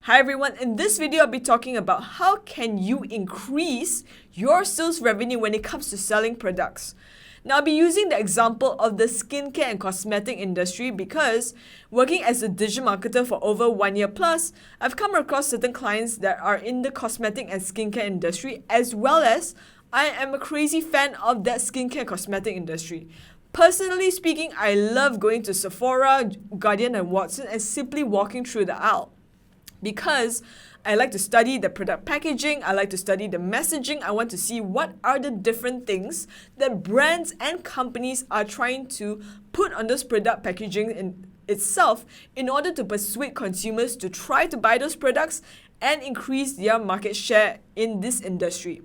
Hi everyone, in this video I'll be talking about how can you increase your sales revenue when it comes to selling products. Now I'll be using the example of the skincare and cosmetic industry because working as a digital marketer for over 1 year plus, I've come across certain clients that are in the cosmetic and skincare industry, as well as I am a crazy fan of that skincare and cosmetic industry. Personally speaking, I love going to Sephora, Guardian and Watson and simply walking through the aisle. Because I like to study the product packaging, I like to study the messaging, I want to see what are the different things that brands and companies are trying to put on this product packaging in itself in order to persuade consumers to try to buy those products and increase their market share in this industry.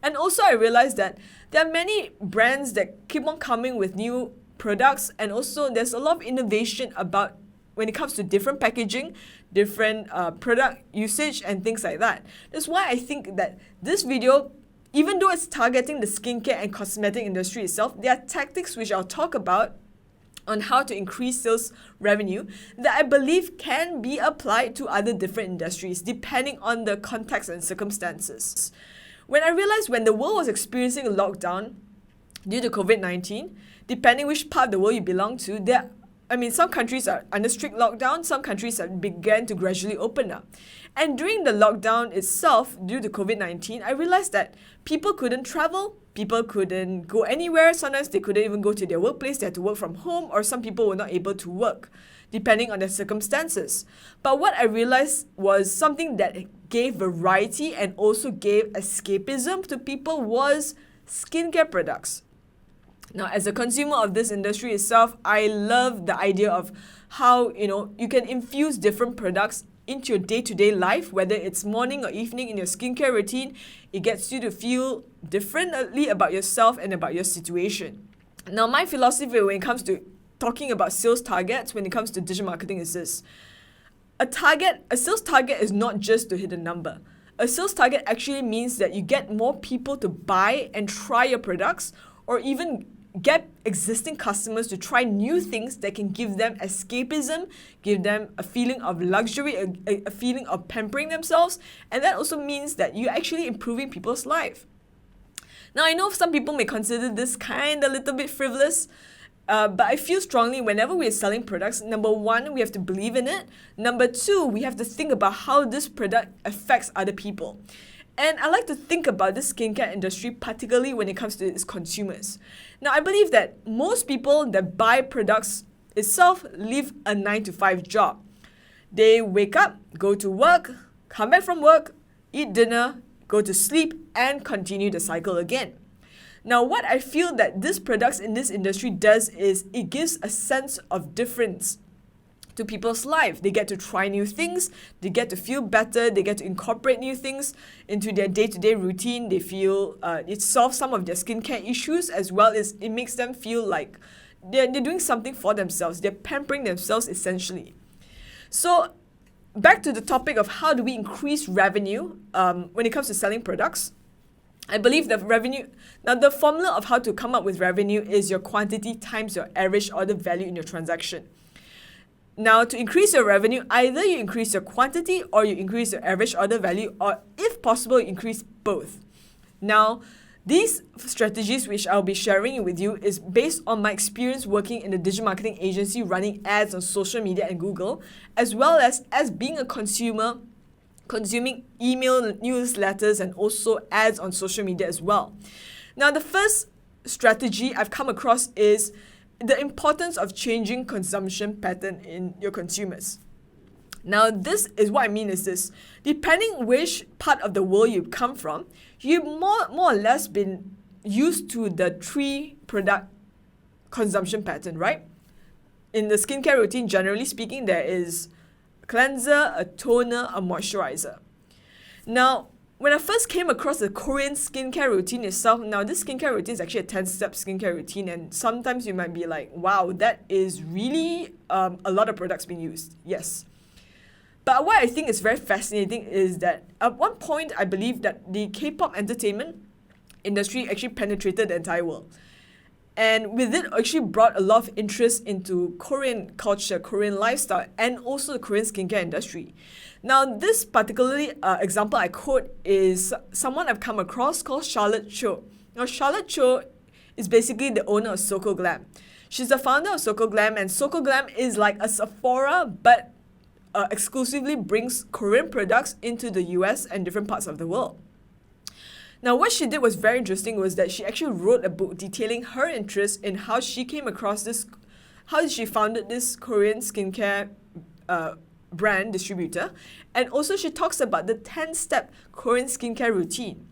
And also I realized that there are many brands that keep on coming with new products, and also there's a lot of innovation about when it comes to different packaging, different product usage and things like that. That's why I think that this video, even though it's targeting the skincare and cosmetic industry itself, there are tactics which I'll talk about on how to increase sales revenue that I believe can be applied to other different industries depending on the context and circumstances. When I realized when the world was experiencing a lockdown due to COVID-19, depending which part of the world you belong to, some countries are under strict lockdown, some countries have began to gradually open up. And during the lockdown itself, due to COVID-19, I realized that people couldn't travel, people couldn't go anywhere, sometimes they couldn't even go to their workplace, they had to work from home, or some people were not able to work, depending on their circumstances. But what I realized was something that gave variety and also gave escapism to people was skincare products. Now, as a consumer of this industry itself, I love the idea of how, you can infuse different products into your day-to-day life, whether it's morning or evening in your skincare routine. It gets you to feel differently about yourself and about your situation. Now, my philosophy when it comes to talking about sales targets, when it comes to digital marketing is this. A sales target is not just to hit a number. A sales target actually means that you get more people to buy and try your products, or even get existing customers to try new things that can give them escapism, give them a feeling of luxury, a feeling of pampering themselves, and that also means that you're actually improving people's life. Now, I know some people may consider this kind of a little bit frivolous, but I feel strongly whenever we're selling products, number one, we have to believe in it. Number two, we have to think about how this product affects other people. And I like to think about the skincare industry, particularly when it comes to its consumers. Now, I believe that most people that buy products itself live a 9-to-5 job. They wake up, go to work, come back from work, eat dinner, go to sleep, and continue the cycle again. Now, what I feel that these products in this industry does is it gives a sense of difference to people's life. They get to try new things, they get to feel better, they get to incorporate new things into their day-to-day routine. They feel it solves some of their skincare issues, as well as it makes them feel like they're doing something for themselves. They're pampering themselves essentially. So back to the topic of how do we increase revenue when it comes to selling products. I believe the formula of how to come up with revenue is your quantity times your average order value in your transaction. Now, to increase your revenue, either you increase your quantity or you increase your average order value, or if possible, you increase both. Now, these strategies which I'll be sharing with you is based on my experience working in a digital marketing agency running ads on social media and Google, as well as being a consumer, consuming email newsletters and also ads on social media as well. Now, the first strategy I've come across is the importance of changing consumption pattern in your consumers. Now, this is what I mean is this. Depending which part of the world you come from, you've more or less been used to the 3 product consumption pattern, right? In the skincare routine, generally speaking, there is a cleanser, a toner, a moisturizer. Now, when I first came across the Korean skincare routine itself, now this skincare routine is actually a 10-step skincare routine, and sometimes you might be like, wow, that is really a lot of products being used. Yes. But what I think is very fascinating is that at one point, I believe that the K-pop entertainment industry actually penetrated the entire world. And with it, actually brought a lot of interest into Korean culture, Korean lifestyle, and also the Korean skincare industry. Now, this particularly example I quote is someone I've come across called Charlotte Cho. Now, Charlotte Cho is basically the owner of Soko Glam. She's the founder of Soko Glam, and Soko Glam is like a Sephora, but exclusively brings Korean products into the US and different parts of the world. Now, what she did was very interesting was that she actually wrote a book detailing her interest in how she came across this, how she founded this Korean skincare brand distributor, and also she talks about the 10-step Korean skincare routine.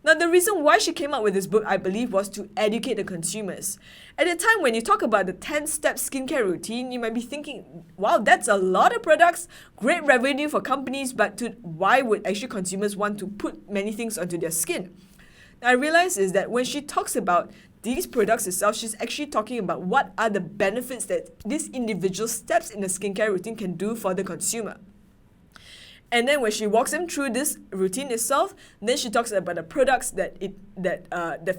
Now, the reason why she came out with this book, I believe, was to educate the consumers. At the time, when you talk about the 10-step skincare routine, you might be thinking, wow, that's a lot of products, great revenue for companies, but why would actually consumers want to put many things onto their skin? Now, I realize is that when she talks about these products itself, she's actually talking about what are the benefits that these individual steps in the skincare routine can do for the consumer. And then when she walks them through this routine itself, then she talks about the products that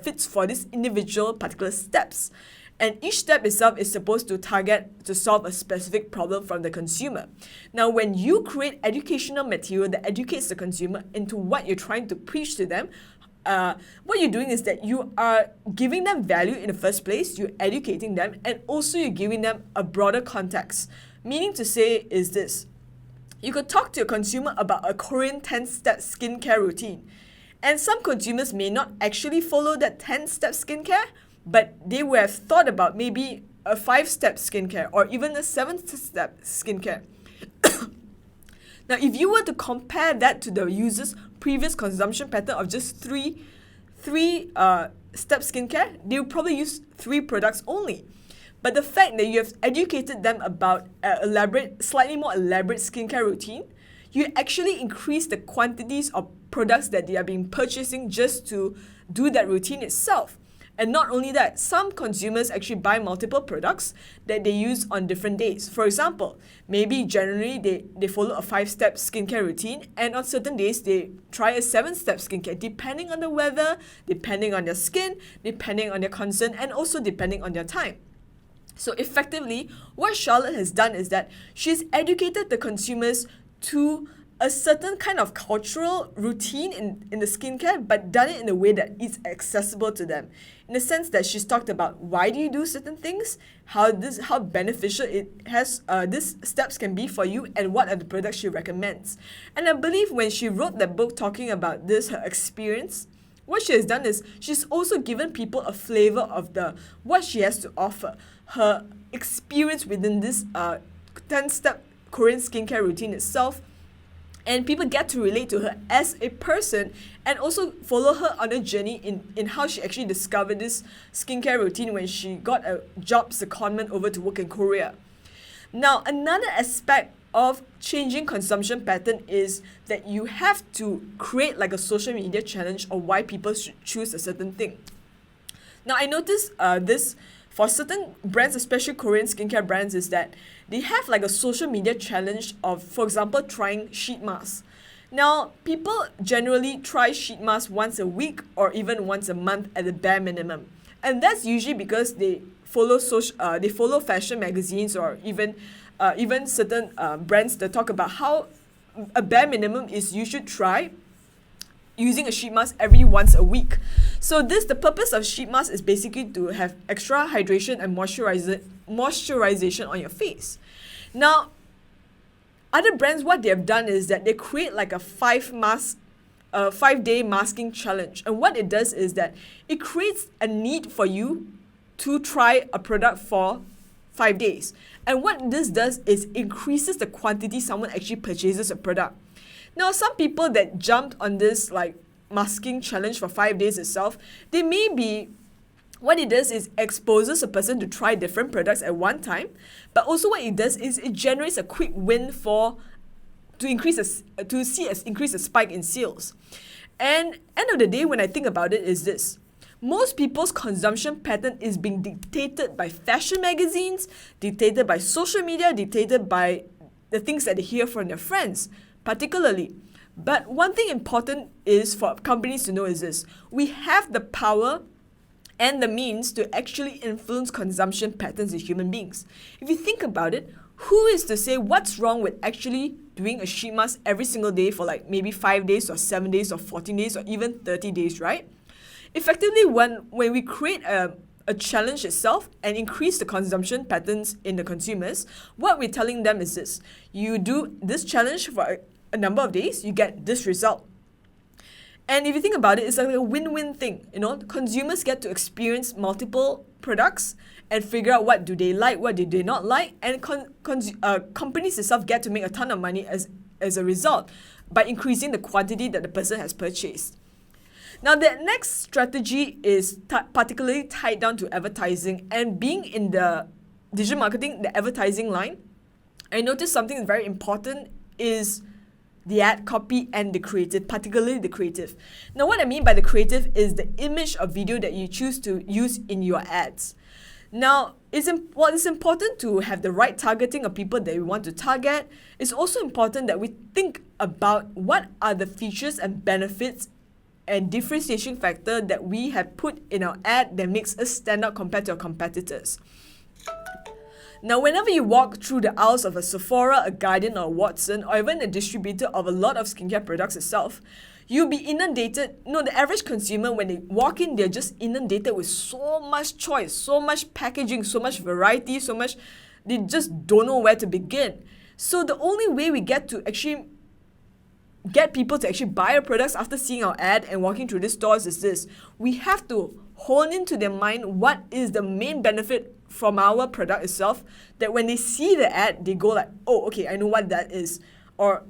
fits for this individual particular steps. And each step itself is supposed to target to solve a specific problem from the consumer. Now, when you create educational material that educates the consumer into what you're trying to preach to them, what you're doing is that you are giving them value in the first place, you're educating them, and also you're giving them a broader context. Meaning to say is this. You could talk to a consumer about a Korean 10-step skincare routine. And some consumers may not actually follow that 10-step skincare, but they would have thought about maybe a 5-step skincare or even a 7-step skincare. Now, if you were to compare that to the user's previous consumption pattern of just three step skincare, they would probably use 3 products only. But the fact that you have educated them about slightly more elaborate skincare routine, you actually increase the quantities of products that they are being purchasing just to do that routine itself. And not only that, some consumers actually buy multiple products that they use on different days. For example, maybe generally they follow a 5-step skincare routine, and on certain days they try a 7-step skincare, depending on the weather, depending on their skin, depending on their concern, and also depending on their time. So effectively, what Charlotte has done is that she's educated the consumers to a certain kind of cultural routine in the skincare, but done it in a way that is accessible to them. In the sense that she's talked about why do you do certain things, how beneficial it has these steps can be for you, and what are the products she recommends. And I believe when she wrote that book talking about this, her experience, what she has done is she's also given people a flavor of what she has to offer, her experience within this 10-step Korean skincare routine itself, and people get to relate to her as a person and also follow her on a journey in how she actually discovered this skincare routine when she got a job secondment over to work in Korea. Now, another aspect of changing consumption pattern is that you have to create like a social media challenge of why people should choose a certain thing. Now, I noticed this for certain brands, especially Korean skincare brands, is that they have like a social media challenge of, for example, trying sheet masks. Now, people generally try sheet masks once a week or even once a month at the bare minimum. And that's usually because they follow fashion magazines or even certain brands that talk about how a bare minimum is you should try using a sheet mask every once a week. So the purpose of sheet mask is basically to have extra hydration and moisturization on your face. Now, other brands, what they have done is that they create like a 5-day masking challenge. And what it does is that it creates a need for you to try a product for 5 days. And what this does is increases the quantity someone actually purchases a product. Now, some people that jumped on this like masking challenge for 5 days itself, what it does is exposes a person to try different products at one time, but also what it does is it generates a quick win to increase a spike in sales. And end of the day, when I think about it, is this. Most people's consumption pattern is being dictated by fashion magazines, dictated by social media, dictated by the things that they hear from their friends, particularly. But one thing important is for companies to know is this. We have the power and the means to actually influence consumption patterns in human beings. If you think about it, who is to say what's wrong with actually doing a sheet mask every single day for like maybe 5 days or 7 days or 14 days or even 30 days, right? Effectively, when we create a challenge itself and increase the consumption patterns in the consumers, what we're telling them is this: you do this challenge for a number of days, you get this result. And if you think about it, it's like a win-win thing. Consumers get to experience multiple products and figure out what do they like, what do they not like, and companies itself get to make a ton of money as a result by increasing the quantity that the person has purchased. Now, the next strategy is particularly tied down to advertising, and being in the digital marketing, the advertising line, I noticed something that's very important is the ad copy and the creative, particularly the creative. Now, what I mean by the creative is the image or video that you choose to use in your ads. Now, it's important to have the right targeting of people that we want to target. It's also important that we think about what are the features and benefits and differentiation factor that we have put in our ad that makes us stand out compared to our competitors. Now, whenever you walk through the aisles of a Sephora, a Guardian, or a Watson, or even a distributor of a lot of skincare products itself, you'll be inundated. The average consumer, when they walk in, they're just inundated with so much choice, so much packaging, so much variety, they just don't know where to begin. So the only way we get to actually get people to actually buy our products after seeing our ad and walking through these stores is this: we have to hone into their mind what is the main benefit from our product itself, that when they see the ad, they go like, oh, okay, I know what that is. Or,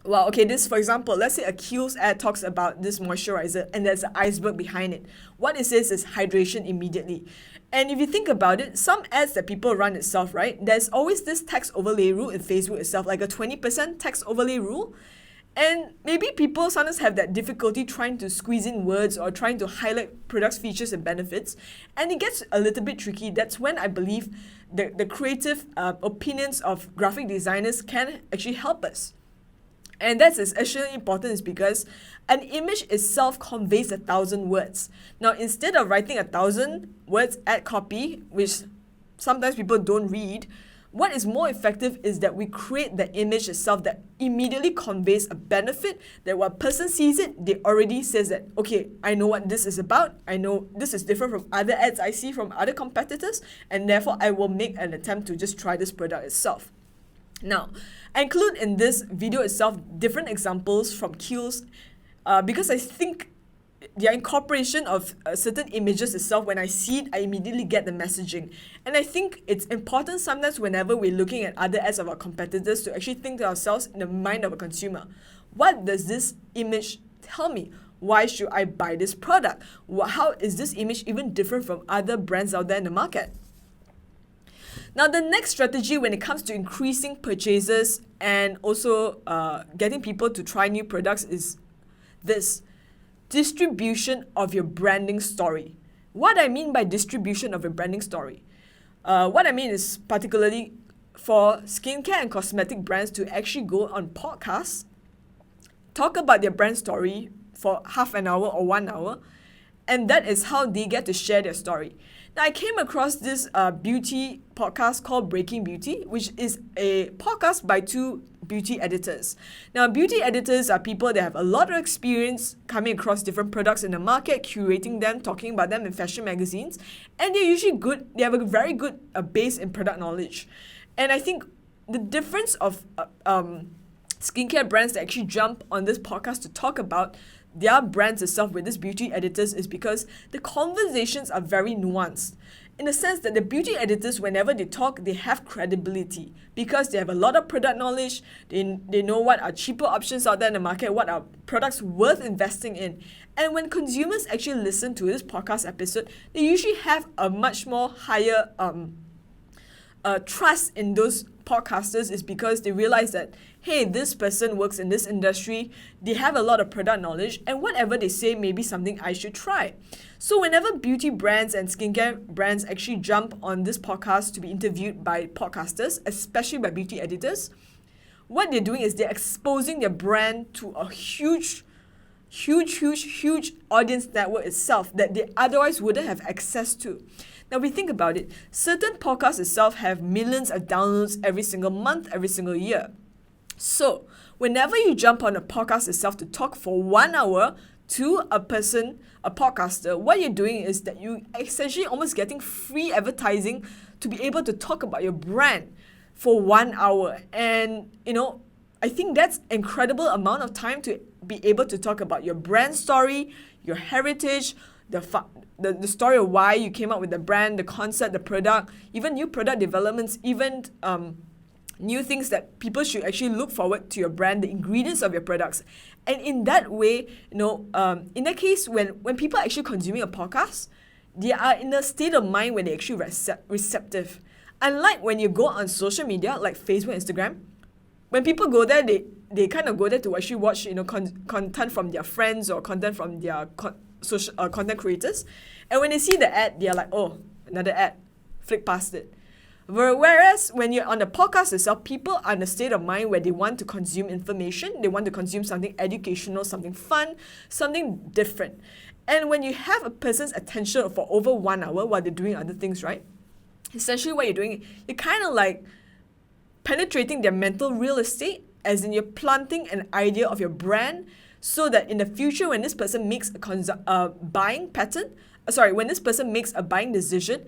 well, okay, this, for example, let's say a Kiehl's ad talks about this moisturizer and there's an iceberg behind it. What it says is hydration immediately. And if you think about it, some ads that people run itself, right, there's always this text overlay rule in Facebook itself, like a 20% text overlay rule. And maybe people sometimes have that difficulty trying to squeeze in words or trying to highlight products, features, and benefits. And it gets a little bit tricky. That's when I believe the creative opinions of graphic designers can actually help us. And that's especially important is because an image itself conveys 1,000 words. Now, instead of writing 1,000 words ad copy, which sometimes people don't read, what is more effective is that we create the image itself that immediately conveys a benefit, that when a person sees it, they already says that, okay, I know what this is about. I know this is different from other ads I see from other competitors, and therefore I will make an attempt to just try this product itself. Now, I include in this video itself different examples from Kiehl's because I think their incorporation of certain images itself, when I see it, I immediately get the messaging. And I think it's important sometimes whenever we're looking at other ads of our competitors to actually think to ourselves in the mind of a consumer. What does this image tell me? Why should I buy this product? How is this image even different from other brands out there in the market? Now, the next strategy when it comes to increasing purchases and also getting people to try new products is this: distribution of your branding story. What I mean by distribution of your branding story, what I mean is particularly for skincare and cosmetic brands to actually go on podcasts, talk about their brand story for half an hour or 1 hour, and that is how they get to share their story. Now, I came across this beauty podcast called Breaking Beauty, which is a podcast by two beauty editors. Now, beauty editors are people that have a lot of experience coming across different products in the market, curating them, talking about them in fashion magazines, and they're usually good. They have a very good base in product knowledge. And I think the difference of skincare brands that actually jump on this podcast to talk about their brands itself with these beauty editors is because the conversations are very nuanced, in the sense that the beauty editors, whenever they talk, they have credibility because they have a lot of product knowledge. They know what are cheaper options out there in the market, what are products worth investing in. And when consumers actually listen to this podcast episode, they usually have a much more higher trust in those podcasters, is because they realize that, hey, this person works in this industry, they have a lot of product knowledge, and whatever they say may be something I should try. So whenever beauty brands and skincare brands actually jump on this podcast to be interviewed by podcasters, especially by beauty editors, what they're doing is they're exposing their brand to a huge huge audience network itself that they otherwise wouldn't have access to. Now we think about it, certain podcasts itself have millions of downloads every single month, every single year. So whenever you jump on a podcast itself to talk for 1 hour to a person, a podcaster, what you're doing is that you essentially almost getting free advertising to be able to talk about your brand for 1 hour. And I think that's incredible amount of time to be able to talk about your brand story, your heritage, the story of why you came up with the brand, the concept, the product, even new product developments, even new things that people should actually look forward to your brand, the ingredients of your products. And in that way, in that case, when people are actually consuming a podcast, they are in a state of mind when they're actually receptive. Unlike when you go on social media like Facebook, Instagram, when people go there, they kind of go there to actually watch content from their friends or content from their social content creators, and when they see the ad, they are like, oh, another ad, flick past it. Whereas when you're on the podcast itself, people are in a state of mind where they want to consume information, they want to consume something educational, something fun, something different. And when you have a person's attention for over 1 hour while they're doing other things, right? Essentially what you're doing, you're kind of like penetrating their mental real estate, as in you're planting an idea of your brand, so that in the future when this person makes a buying decision,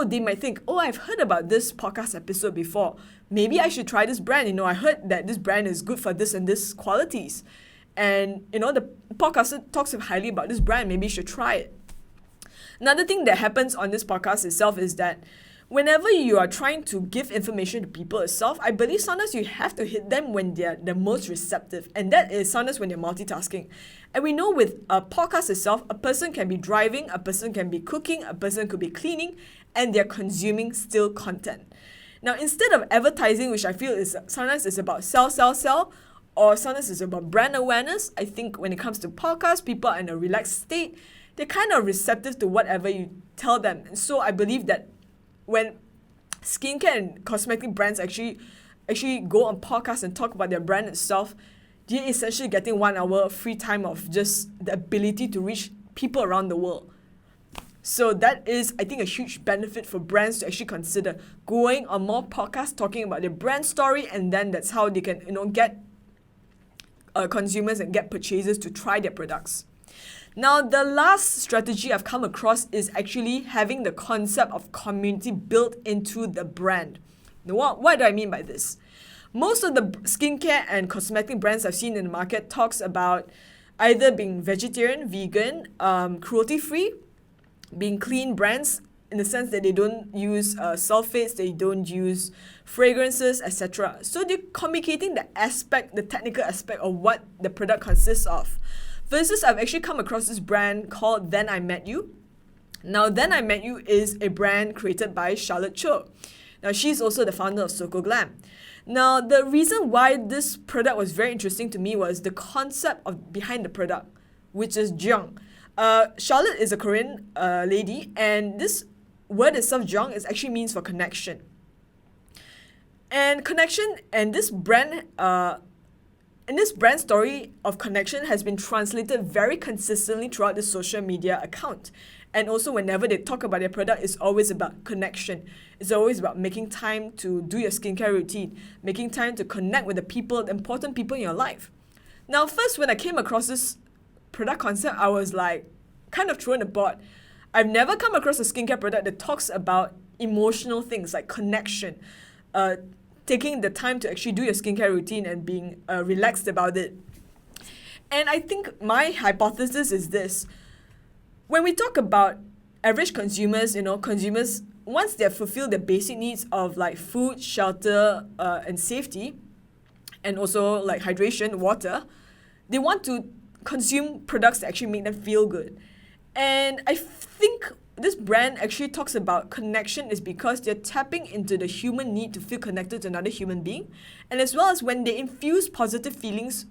they might think, I've heard about this podcast episode before. Maybe I should try this brand. I heard that this brand is good for this and this qualities. And, the podcaster talks highly about this brand. Maybe you should try it. Another thing that happens on this podcast itself is that whenever you are trying to give information to people itself, I believe sometimes you have to hit them when they're the most receptive. And that is sometimes when you're multitasking. And we know with a podcast itself, a person can be driving, a person can be cooking, a person could be cleaning, and they're consuming still content. Now, instead of advertising, which I feel is sometimes is about sell, or sometimes it's about brand awareness, I think when it comes to podcasts, people are in a relaxed state. They're kind of receptive to whatever you tell them. And so I believe that when skincare and cosmetic brands actually go on podcasts and talk about their brand itself, they're essentially getting 1 hour free time of just the ability to reach people around the world. So that is, I think, a huge benefit for brands to actually consider going on more podcasts, talking about their brand story, and then that's how they can, get consumers and get purchasers to try their products. Now, the last strategy I've come across is actually having the concept of community built into the brand. Now, what do I mean by this? Most of the skincare and cosmetic brands I've seen in the market talks about either being vegetarian, vegan, cruelty-free, being clean brands in the sense that they don't use sulfates, they don't use fragrances, etc. So they're communicating the technical aspect of what the product consists of. Versus, I've actually come across this brand called Then I Met You. Now, Then I Met You is a brand created by Charlotte Cho. Now, she's also the founder of Soko Glam. Now, the reason why this product was very interesting to me was the concept behind the product, which is jeong. Charlotte is a Korean lady, and this word itself, jeong, actually means for connection. And connection, and this brand story of connection has been translated very consistently throughout the social media account. And also whenever they talk about their product, it's always about connection. It's always about making time to do your skincare routine, making time to connect with the important people in your life. Now, first, when I came across this product concept, I was like kind of thrown aboard. I've never come across a skincare product that talks about emotional things like connection, taking the time to actually do your skincare routine and being relaxed about it. And I think my hypothesis is this. When we talk about average consumers, consumers, once they have fulfilled their basic needs of like food, shelter, and safety, and also like hydration, water, they want to consume products that actually make them feel good. And I think this brand actually talks about connection is because they're tapping into the human need to feel connected to another human being. And as well as when they infuse positive feelings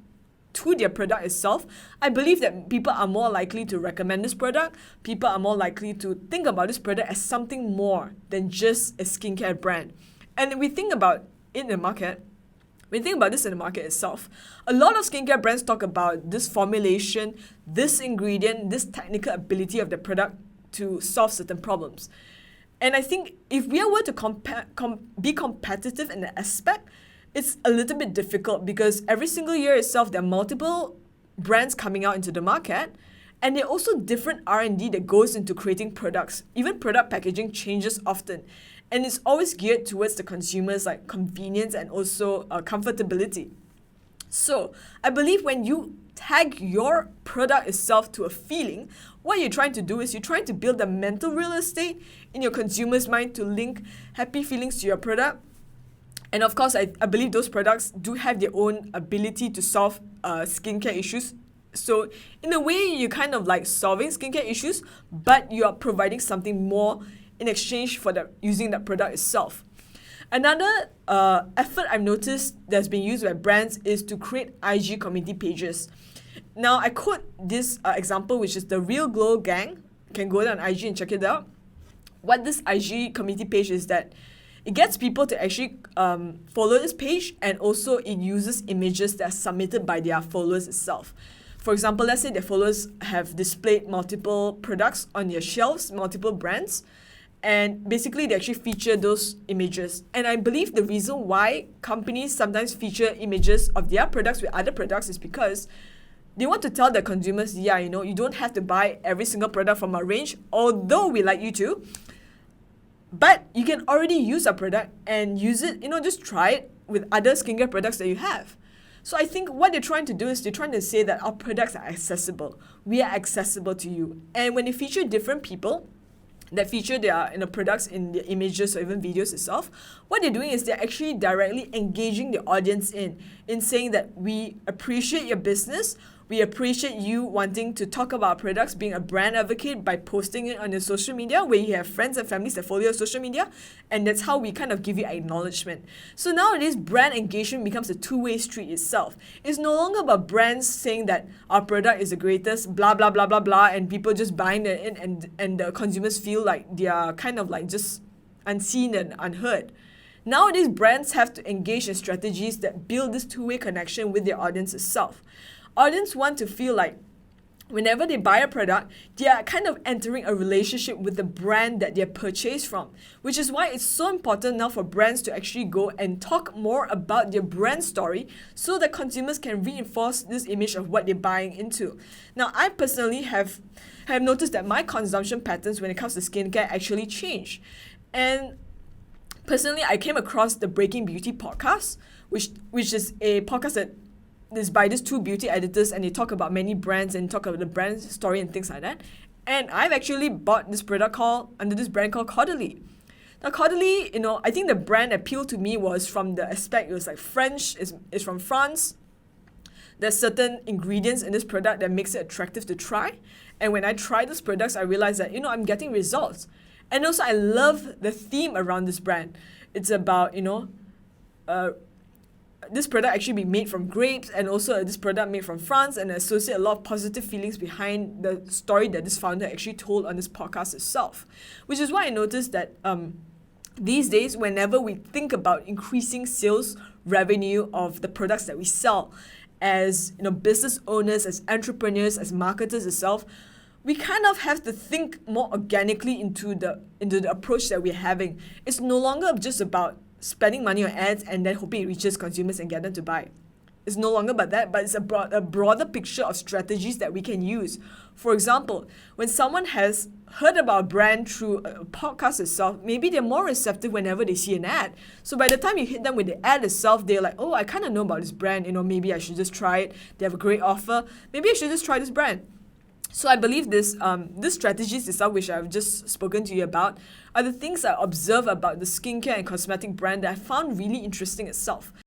to their product itself, I believe that people are more likely to recommend this product. People are more likely to think about this product as something more than just a skincare brand. And if we think about in the market, When you think about this in the market itself, a lot of skincare brands talk about this formulation, this ingredient, this technical ability of the product to solve certain problems. And I think if we were to be competitive in that aspect, it's a little bit difficult because every single year itself, there are multiple brands coming out into the market, and there are also different R&D that goes into creating products. Even product packaging changes often, and it's always geared towards the consumers, like convenience and also comfortability. So I believe when you tag your product itself to a feeling, what you're trying to do is you're trying to build a mental real estate in your consumer's mind to link happy feelings to your product. And of course, I believe those products do have their own ability to solve skincare issues. So in a way, you're kind of like solving skincare issues, but you are providing something more in exchange for using that product itself. Another effort I've noticed that's been used by brands is to create IG community pages. Now, I quote this example, which is the Real Glow Gang. You can go down on IG and check it out. What this IG community page is that it gets people to actually follow this page, and also it uses images that are submitted by their followers itself. For example, let's say their followers have displayed multiple products on their shelves, multiple brands, and basically they actually feature those images. And I believe the reason why companies sometimes feature images of their products with other products is because they want to tell their consumers, yeah, you don't have to buy every single product from our range, although we like you to. But you can already use our product and use it, just try it with other skincare products that you have. So I think what they're trying to do is they're trying to say that our products are accessible. We are accessible to you. And when they feature different people that feature their products in their images or even videos itself, what they're doing is they're actually directly engaging the audience in saying that we appreciate your business. We appreciate you wanting to talk about products, being a brand advocate by posting it on your social media where you have friends and families that follow your social media. And that's how we kind of give you acknowledgement. So nowadays, brand engagement becomes a two-way street itself. It's no longer about brands saying that our product is the greatest, blah, blah, blah, blah, blah, and people just buying it in and the consumers feel like they are kind of like just unseen and unheard. Nowadays, brands have to engage in strategies that build this two-way connection with their audience itself. Audience want to feel like whenever they buy a product, they are kind of entering a relationship with the brand that they purchased from, which is why it's so important now for brands to actually go and talk more about their brand story so that consumers can reinforce this image of what they're buying into. Now, I personally have noticed that my consumption patterns when it comes to skincare actually change. And personally, I came across the Breaking Beauty podcast, which is a podcast that is by these two beauty editors, and they talk about many brands and talk about the brand story and things like that. And I've actually bought this product under this brand called Caudalie. Now Caudalie, I think the brand appeal to me was from the aspect, it was like French, is from France. There's certain ingredients in this product that makes it attractive to try. And when I try those products, I realized that, I'm getting results. And also I love the theme around this brand. It's about, this product actually be made from grapes, and also this product made from France, and I associate a lot of positive feelings behind the story that this founder actually told on this podcast itself. Which is why I noticed that these days, whenever we think about increasing sales revenue of the products that we sell, as business owners, as entrepreneurs, as marketers itself, we kind of have to think more organically into the approach that we're having. It's no longer just about spending money on ads and then hoping it reaches consumers and get them to buy. It's no longer about that, but it's a broader picture of strategies that we can use. For example, when someone has heard about a brand through a podcast itself, maybe they're more receptive whenever they see an ad. So by the time you hit them with the ad itself, they're like, oh, I kind of know about this brand. Maybe I should just try it. They have a great offer. Maybe I should just try this brand. So I believe this strategies itself, which I've just spoken to you about, are the things I observe about the skincare and cosmetic brand that I found really interesting itself.